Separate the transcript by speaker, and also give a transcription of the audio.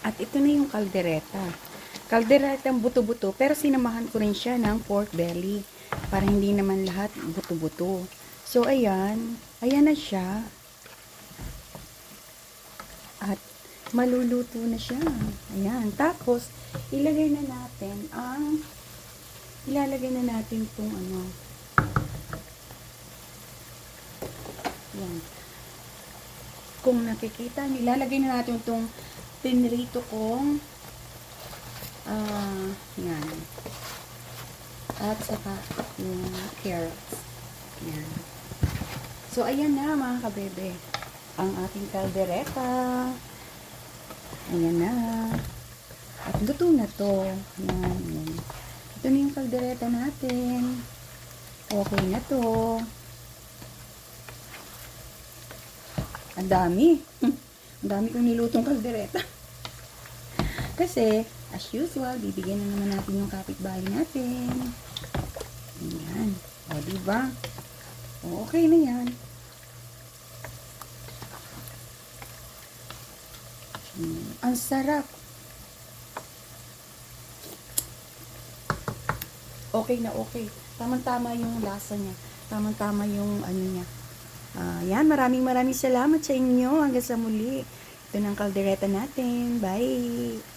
Speaker 1: At ito na yung kaldereta. Kalderetang buto-buto, pero sinamahan ko rin siya ng pork belly para hindi naman lahat buto-buto. So, ayan. Ayan na siya. At maluluto na siya. Ayan. Tapos, ilalagay na natin itong ano. Ayan. Kung nakikita, ilalagay na natin itong pinrito kong yan. At saka yung carrots. Yan. So, ayan na mga kabebe. Ang ating kaldereta. Ayan na. At luto na to. Yan, yan. Ito na yung kaldereta natin. Okay na to. Ang dami. Ang dami kong nilutong kaldereta. Kasi, as usual, bibigyan na naman natin yung kapitbahay natin. Ayan. O, diba? O, okay na yan. Ang sarap. Okay na okay. Tamang-tama yung lasa niya. Tamang-tama yung ano niya. Yan, maraming salamat sa inyo. Hanggang sa muli. Ito ng kaldereta natin. Bye!